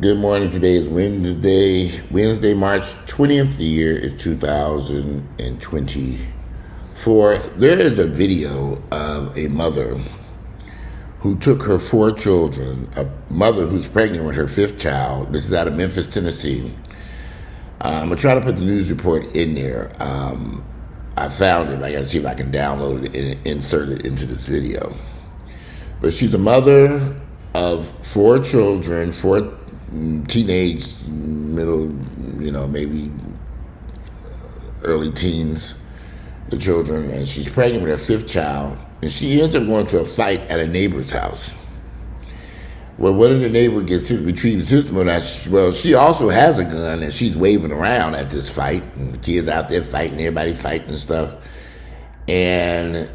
Good morning. Today is Wednesday, March 20th. The year is 2024. There is a video of a mother who took her 4 children, a mother who's pregnant with her 5th child. This is out of Memphis, Tennessee. I'm going to try to put the news report in there. I found it. I got to see if I can download it and insert it into this video. But she's a mother of 4 children, 4 teenage, middle, maybe early teens, the children, and she's pregnant with her 5th child, and she ends up going to a fight at a neighbor's house. Well, one of the neighbors gets retrieved his gun. Well, she also has a gun, and she's waving around at this fight, and the kids out there fighting, everybody fighting and stuff, and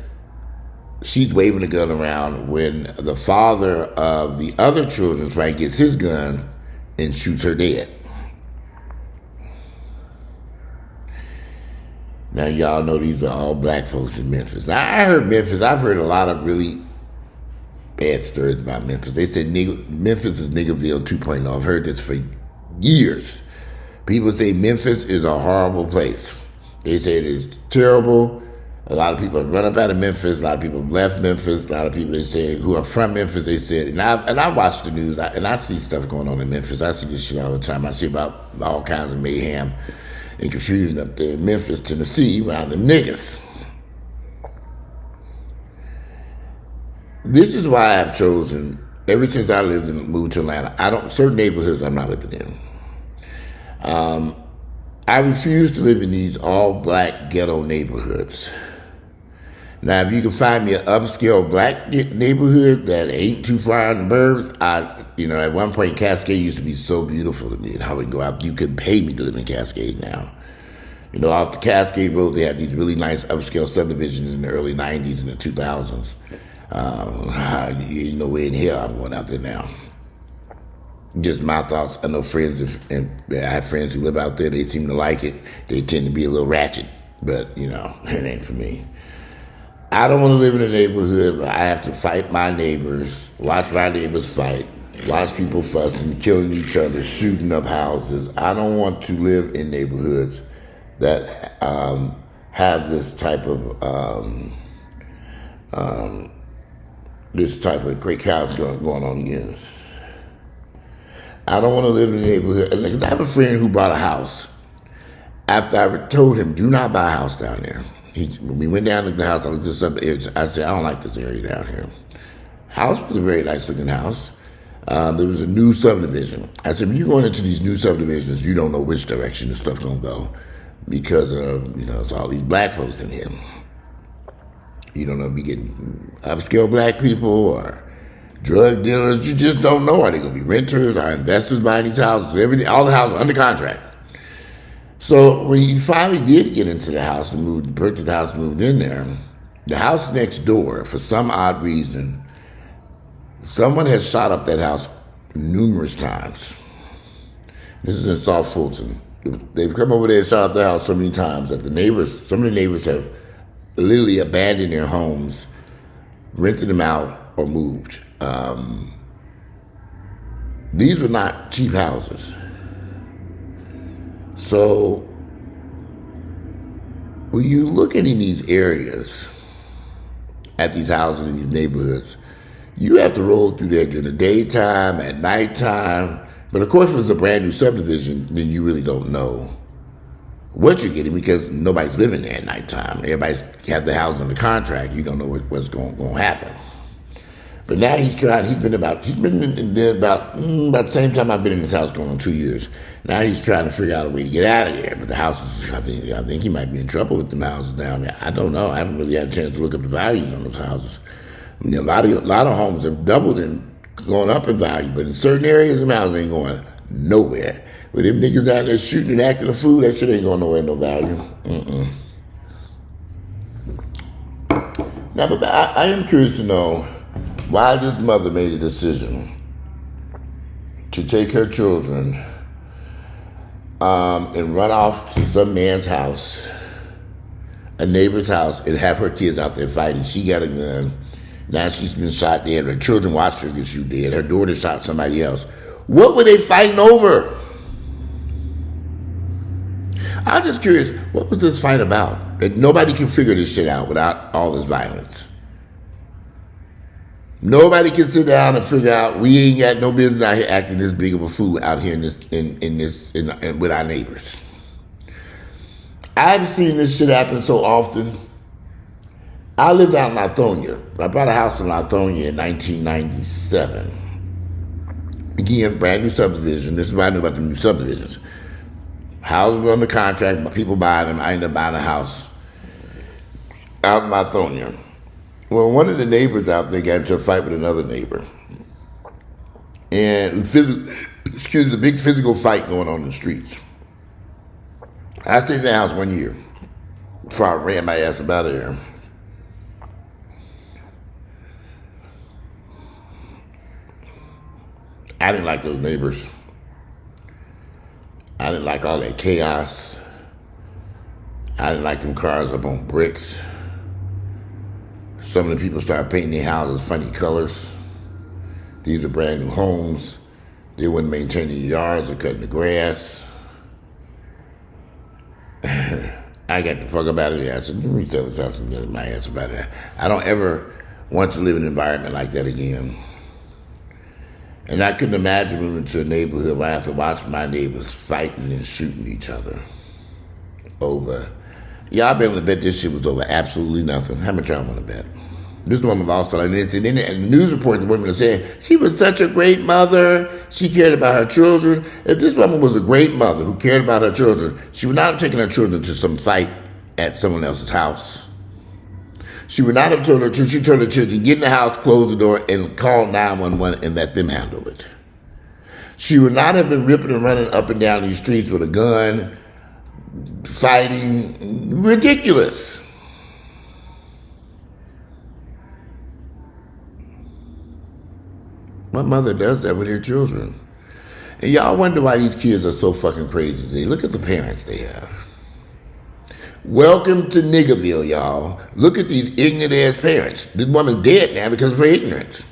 she's waving the gun around when the father of the other children's fight gets his gun and shoots her dead. Now, y'all know these are all black folks in Memphis. Now, I've heard a lot of really bad stories about Memphis. They said Memphis is Niggerville 2.0. I've heard this for years. People say Memphis is a horrible place. They say it is terrible. A lot of people have run up out of Memphis. A lot of people have left Memphis. A lot of people, they say, who are from Memphis, they said, and I watch the news, and I see stuff going on in Memphis. I see this shit all the time. I see about all kinds of mayhem and confusion up there in Memphis, Tennessee, around the niggas. This is why I've chosen, ever since I moved to Atlanta, certain neighborhoods I'm not living in. I refuse to live in these all-black ghetto neighborhoods. Now, if you can find me an upscale black neighborhood that ain't too far out in the burbs, at one point, Cascade used to be so beautiful to me, and I would go out. You couldn't pay me to live in Cascade now. Off the Cascade Road, they had these really nice upscale subdivisions in the early 90s and the 2000s. Ain't no way in hell I'm going out there now. Just my thoughts. I know friends, and I have friends who live out there. They seem to like it. They tend to be a little ratchet, but, it ain't for me. I don't want to live in a neighborhood where I have to fight my neighbors, watch my neighbors fight, watch people fussing, killing each other, shooting up houses. I don't want to live in neighborhoods that have this type of great chaos going on here. I don't want to live in a neighborhood. I have a friend who bought a house. After I told him, do not buy a house down there. When we went down to the house, I was just up there. I said, I don't like this area down here. House was a very nice looking house. There was a new subdivision. I said, when you're going into these new subdivisions, you don't know which direction the stuff's going to go because of, it's all these black folks in here. You don't know if you're getting upscale black people or drug dealers. You just don't know. Are they going to be renters? Are investors buying these houses? Everything, all the houses under contract. So when you finally did get into the house and purchased the house and moved in there, the house next door, for some odd reason, someone has shot up that house numerous times. This is in South Fulton. They've come over there and shot up the house so many times that some of the neighbors have literally abandoned their homes, rented them out, or moved. These were not cheap houses. So when you look in these areas, at these houses, in these neighborhoods, you have to roll through there during the daytime, at nighttime. But of course, if it's a brand new subdivision, then you really don't know what you're getting because nobody's living there at nighttime. Everybody's have the house under contract. You don't know what's going to happen. But now he's been in there about the same time I've been in this house, going on 2 years. Now he's trying to figure out a way to get out of there. But the houses, I think he might be in trouble with them houses down there. I don't know. I haven't really had a chance to look up the values on those houses. A lot of homes have doubled and gone up in value, but in certain areas, the houses ain't going nowhere. With them niggas out there shooting and acting a fool, that shit ain't going nowhere, no value. Now, but I am curious to know why this mother made a decision to take her children and run off to some man's house, a neighbor's house, and have her kids out there fighting. She got a gun. Now she's been shot dead. Her children watched her get shoot dead. Her daughter shot somebody else. What were they fighting over? I'm just curious, what was this fight about? That nobody can figure this shit out without all this violence. Nobody can sit down and figure out we ain't got no business out here acting this big of a fool out here in with our neighbors. I've seen this shit happen so often. I lived out in Lithonia. I bought a house in Lithonia in 1997. Again, brand new subdivision. This is what I knew about the new subdivisions. Houses were under contract, but people buying them. I ended up buying a house out in Lithonia. Well, one of the neighbors out there got into a fight with another neighbor. And the big physical fight going on in the streets. I stayed in the house 1 year before I ran my ass about there. I didn't like those neighbors. I didn't like all that chaos. I didn't like them cars up on bricks. Some of the people started painting their houses funny colors. These are brand new homes. They weren't maintaining the yards or cutting the grass. I got the fuck up out of there. I said, let me tell this house and get my ass about that. I don't ever want to live in an environment like that again. And I couldn't imagine moving to a neighborhood where I have to watch my neighbors fighting and shooting each other over. Y'all be able to bet this shit was over absolutely nothing. How much y'all want to bet? This woman lost all this. And the news reports, the women are saying, she was such a great mother. She cared about her children. If this woman was a great mother who cared about her children, she would not have taken her children to some fight at someone else's house. She would not have told her children, she told her children, get in the house, close the door, and call 911 and let them handle it. She would not have been ripping and running up and down these streets with a gun, fighting. Ridiculous. My mother does that with her children. And y'all wonder why these kids are so fucking crazy today. Look at the parents they have. Welcome to Niggerville, y'all. Look at these ignorant-ass parents. This woman's dead now because of her ignorance.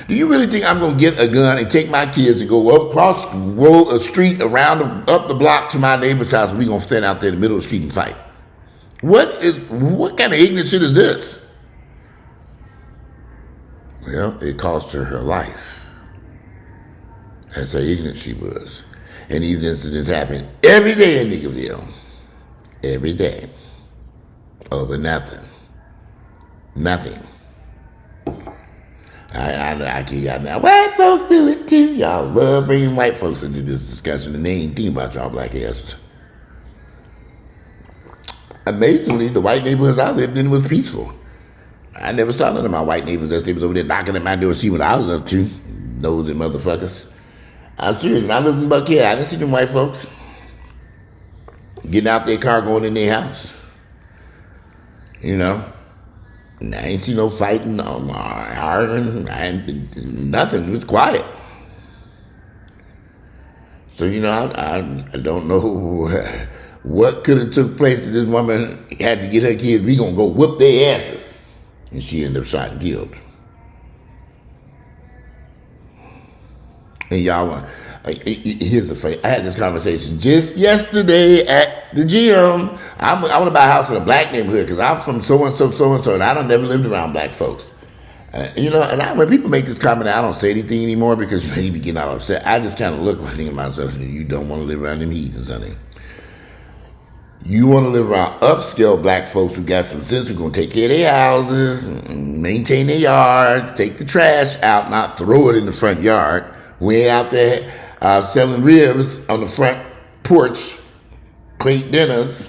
Do you really think I'm going to get a gun and take my kids and go across a street up the block to my neighbor's house and we're going to stand out there in the middle of the street and fight? What kind of ignorant shit is this? Well, it cost her her life. That's how ignorant she was. And these incidents happen every day in Niggerville. Every day. Over nothing. Nothing. I keep y'all now. White folks do it too. Y'all love bringing white folks into this discussion and they ain't thinking about y'all black asses. Amazingly, the white neighborhoods I lived in was peaceful. I never saw none of my white neighbors as they was over there knocking at my door to see what I was up to. Nosy motherfuckers. I'm serious. When I lived in Buckhead, I didn't see them white folks getting out their car, going in their house. You know? And I ain't see no fighting, no arguing, nothing. It was quiet. So, you know, I don't know what could have took place if this woman had to get her kids. We gonna go whoop their asses. And she ended up shot and killed. And y'all, here's the thing. I had this conversation just yesterday at the gym. I want to buy a house in a black neighborhood because I'm from so-and-so, and I don't never lived around black folks. You know, and when people make this comment, I don't say anything anymore because they be getting all upset. I just kind of look like thinking to myself, you don't want to live around them heathens, honey. You want to live around upscale black folks who got some sense, who going to take care of their houses, maintain their yards, take the trash out, not throw it in the front yard. We ain't out there selling ribs on the front porch, plate dinners.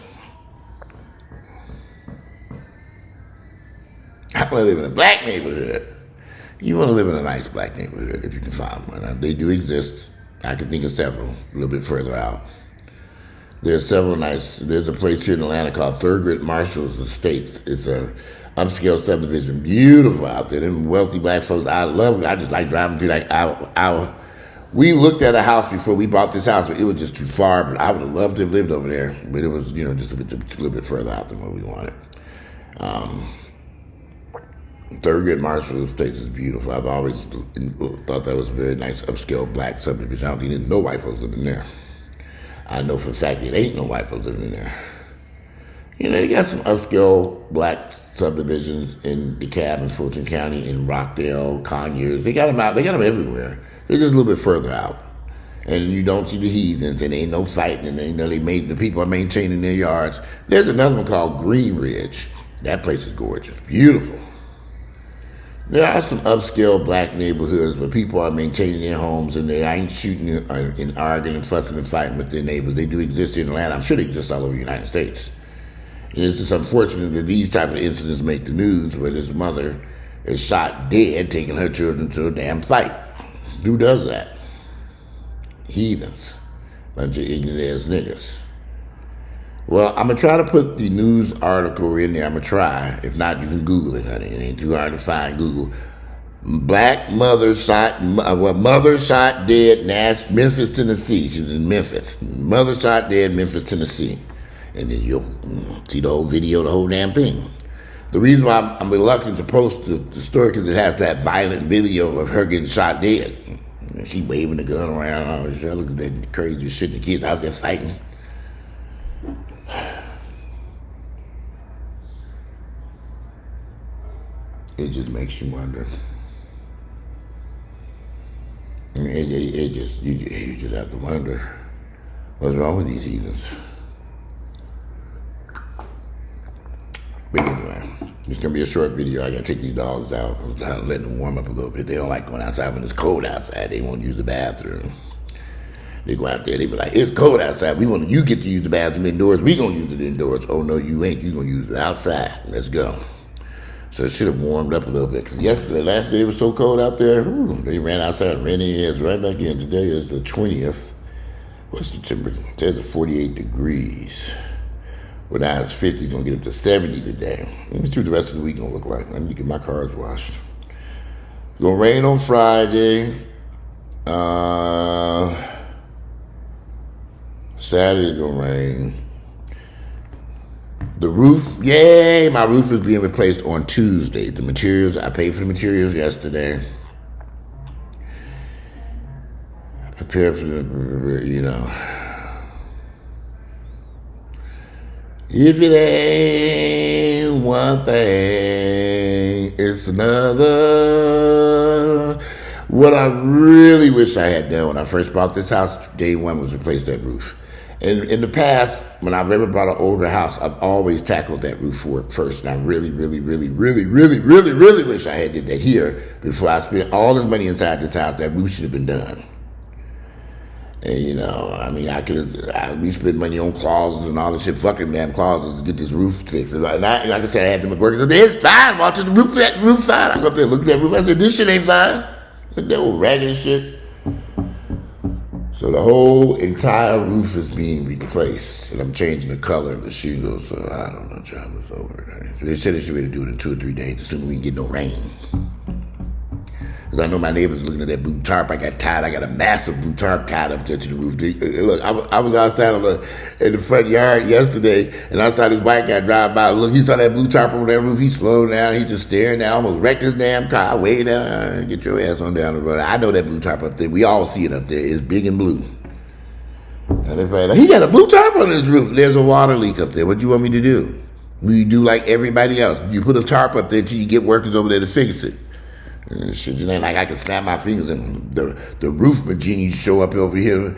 I want to live in a black neighborhood. You want to live in a nice black neighborhood if you can find one. They do exist. I can think of several a little bit further out. There's a place here in Atlanta called Thurgood Marshall's Estates. It's a upscale subdivision, beautiful out there. Them wealthy black folks, I love it. I just like driving through we looked at a house before we bought this house, but it was just too far, but I would have loved to have lived over there. But it was, just a little bit further out than what we wanted. Thurgood Marshall Estates is beautiful. I've always thought that was a very nice upscale black subdivision. I don't think there's no white folks living there. I know for a fact it ain't no white folks living in there. You know, they got some upscale black subdivisions in DeKalb and Fulton County, in Rockdale, Conyers. They got them out. They got them everywhere. They're just a little bit further out. And you don't see the heathens, and ain't no fighting, and the people are maintaining their yards. There's another one called Green Ridge. That place is gorgeous, beautiful. There are some upscale black neighborhoods where people are maintaining their homes and they ain't shooting and arguing and fussing and fighting with their neighbors. They do exist in Atlanta. I'm sure they exist all over the United States. And it's just unfortunate that these type of incidents make the news, where this mother is shot dead taking her children to a damn fight. Who does that? Heathens. Bunch of ignorant ass niggas. Well, I'm going to try to put the news article in there. I'm going to try. If not, you can Google it, honey. It ain't too hard to find. Google. Mother shot dead, Memphis, Tennessee. She's in Memphis. Mother shot dead, Memphis, Tennessee. And then you'll see the whole video, the whole damn thing. The reason why I'm reluctant to post the story, because it has that violent video of her getting shot dead. She waving the gun around. Look at that crazy shit. The kids out there fighting. It just makes you wonder. I mean, you just have to wonder, what's wrong with these heathens? But anyway, it's gonna be a short video. I gotta take these dogs out. I was letting them warm up a little bit. They don't like going outside when it's cold outside. They won't use the bathroom. They go out there, they be like, it's cold outside. You get to use the bathroom indoors. We gonna use it indoors. Oh no, you ain't. You gonna use it outside. Let's go. So it should have warmed up a little bit. Because yesterday, last day, it was so cold out there. They ran outside and ran their ass right back in. Today is the 20th. What's the temperature? It says 48 degrees. Well, now it's 50. It's going to get up to 70 today. Let me see what the rest of the week going to look like. I need to get my cars washed. It's going to rain on Friday. Saturday's going to rain. The roof, yay, my roof is being replaced on Tuesday. The materials, I paid for the materials yesterday. I prepared for the, If it ain't one thing, it's another. What I really wish I had done when I first bought this house, day one, was replace that roof. And in the past, when I've ever bought an older house, I've always tackled that roof for it first. And I really wish I had did that here before I spent all this money inside this house. That roof should have been done. And, I could have, we spent money on clauses and all this shit, fucking damn clauses to get this roof fixed. And like I said, I had them at work. I said, it's fine. Watch the roof, that roof fine. I go up there and look at that roof. I said, this shit ain't fine. Look at that old raggedy shit. So the whole entire roof is being replaced, and I'm changing the color of the shingles. So I don't know, John was over it. They said they should be able to do it in 2 or 3 days, assuming we can get no rain. Because I know my neighbors looking at that blue tarp I got tied. I got a massive blue tarp tied up there to the roof. Look, I was outside in the front yard yesterday, and I saw this white guy drive by. Look, he saw that blue tarp over that roof. He slowed down. He just staring down, almost wrecked his damn car. Way down. Get your ass on down the road. I know that blue tarp up there. We all see it up there. It's big and blue. And everybody, he got a blue tarp on his roof. There's a water leak up there. What do you want me to do? We do like everybody else. You put a tarp up there until you get workers over there to fix it. Shit, it ain't like I can snap my fingers and the roof genie show up over here,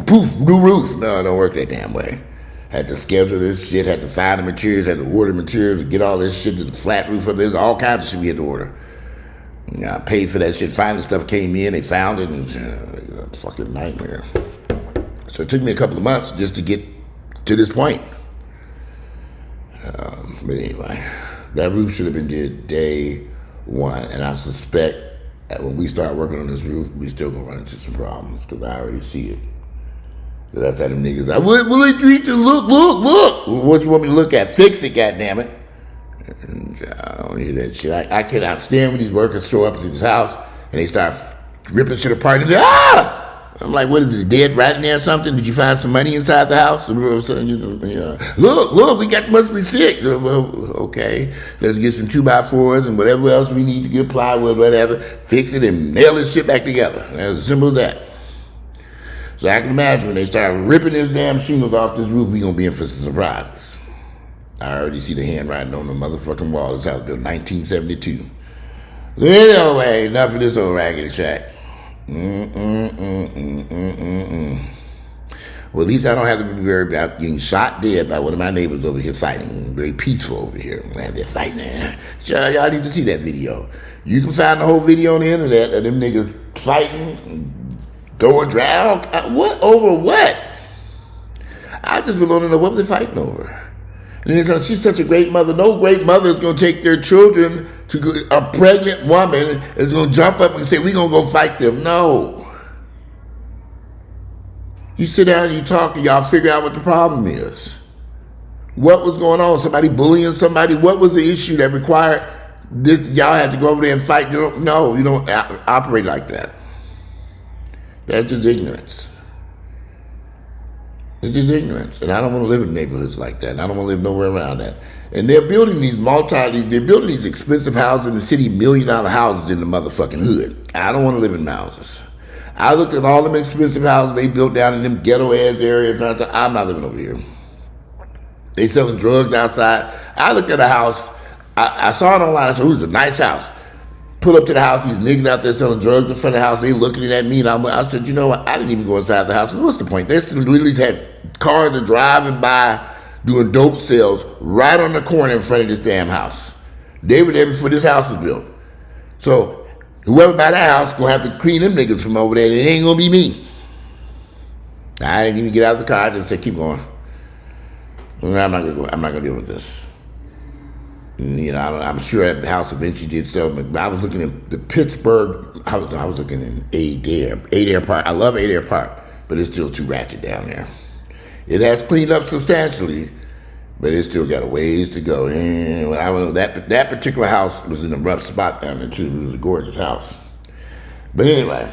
poof, new roof. No, it don't work that damn way. Had to schedule this shit, had to find the materials, had to order materials, get all this shit to the flat roof up there. There's all kinds of shit we had to order. I paid for that shit. Finally, stuff came in, they found it, and it was a fucking nightmare. So it took me a couple of months just to get to this point. But anyway. That roof should have been did day one, and I suspect that when we start working on this roof, we still gonna run into some problems, because I already see it. That's how them niggas, will they treat you? Look. Well, what you want me to look at? Fix it, goddammit. And I don't hear that shit. I cannot stand when these workers show up at this house, and they start ripping shit apart, and I'm like, what is it, dead rat in there or something? Did you find some money inside the house? Look, we must be fixed. Well, okay, let's get some 2x4s and whatever else we need to get plywood, whatever, fix it and nail this shit back together. That's as simple as that. So I can imagine when they start ripping this damn shingles off this roof, we gonna be in for some surprises. I already see the handwriting on the motherfucking wall. This house built 1972. Anyway, enough of this old raggedy shack. Well, at least I don't have to be worried about getting shot dead by one of my neighbors over here fighting. Very peaceful over here. Man, they're fighting there. Sure, y'all need to see that video. You can find the whole video on the internet of them niggas fighting, throwing drown. What? Over what? I just been wanting to know what they're fighting over. And then she's such a great mother. No great mother is going to take their children to a pregnant woman is going to jump up and say, we're going to go fight them. No. You sit down and you talk and y'all figure out what the problem is. What was going on? Somebody bullying somebody? What was the issue that required this? Y'all had to go over there and fight? No, you don't operate like that. That's just ignorance. It's just ignorance. And I don't want to live in neighborhoods like that. And I don't want to live nowhere around that. And they're building these expensive houses in the city, $1 million houses in the motherfucking hood. I don't want to live in houses. I looked at all them expensive houses they built down in them ghetto-ass areas. And I thought, I'm not living over here. They selling drugs outside. I looked at a house. I saw it online. I said, ooh, it's a nice house. Pull up to the house. These niggas out there selling drugs in front of the house. They looking at me. And I said, you know what? I didn't even go inside the house. What's the point? They still literally had cars are driving by doing dope sales right on the corner in front of this damn house. They were there before this house was built. So whoever buy that house gonna have to clean them niggas from over there. It ain't gonna be me. I didn't even get out of the car. I just said, keep going. I'm not gonna deal with this. You know, I'm sure that house eventually did sell, but I was looking at the Pittsburgh. I was looking in Adair Park. I love Adair Park, but it's still too ratchet down there. It has cleaned up substantially, but it's still got a ways to go. And that particular house was in a rough spot down there too. It was a gorgeous house. But anyway,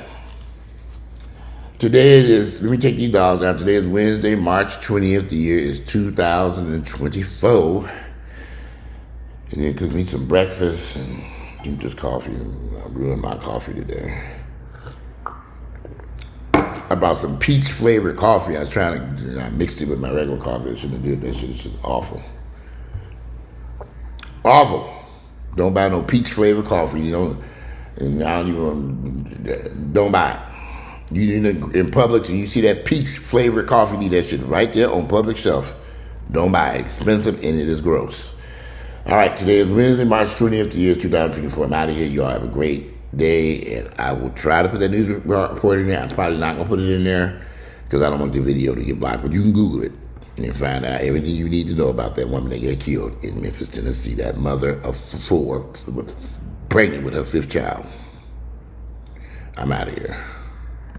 today it is. Let me take these dogs out. Today is Wednesday, March 20th. The year is 2024. And then cook me some breakfast and drink this coffee. I ruined my coffee today. I bought some peach flavored coffee. I was trying to, I mixed it with my regular coffee. I shouldn't have did that shit. It's just awful. Awful. Don't buy no peach flavored coffee, you know. And I don't even, don't buy it. You in Publix and you see that peach flavored coffee, need that shit right there on public shelf. Don't buy it. Expensive and it is gross. All right, today is Wednesday, March 20th, the year 2024. I'm out of here. Y'all have a great day, and I will try to put that news report in there. I'm probably not going to put it in there because I don't want the video to get blocked, but you can Google it and find out everything you need to know about that woman that got killed in Memphis, Tennessee, that mother of 4, pregnant with her 5th child. I'm out of here.